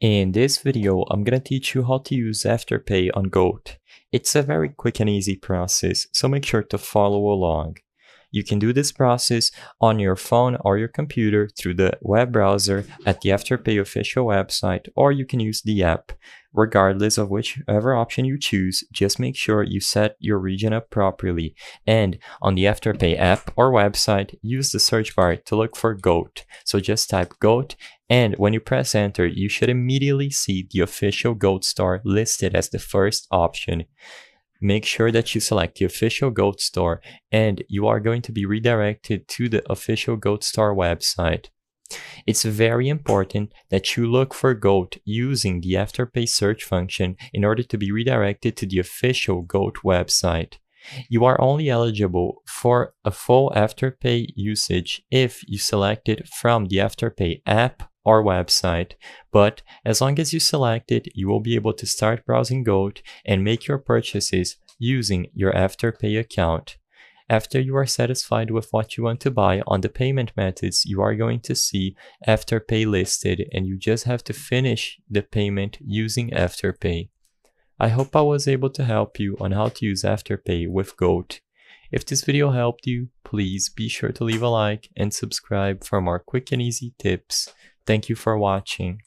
In this video, I'm gonna teach you how to use Afterpay on Goat. It's a very quick and easy process, so make sure to follow along. You can do this process on your phone or your computer through the web browser at the Afterpay official website, or you can use the app. Regardless of whichever option you choose, just make sure you set your region up properly. And on the Afterpay app or website, use the search bar to look for Goat. So just type Goat, and when you press enter, you should immediately see the official Goat store listed as the first option. Make sure that you select the official Goat store, and you are going to be redirected to the official Goat store website. It's very important that you look for Goat using the Afterpay search function in order to be redirected to the official Goat website. You are only eligible for a full Afterpay usage if you select it from the Afterpay app or website, but as long as you select it, you will be able to start browsing Goat and make your purchases using your Afterpay account. After you are satisfied with what you want to buy on the payment methods, you are going to see Afterpay listed, and you just have to finish the payment using Afterpay. I hope I was able to help you on how to use Afterpay with Goat. If this video helped you, please be sure to leave a like and subscribe for more quick and easy tips. Thank you for watching.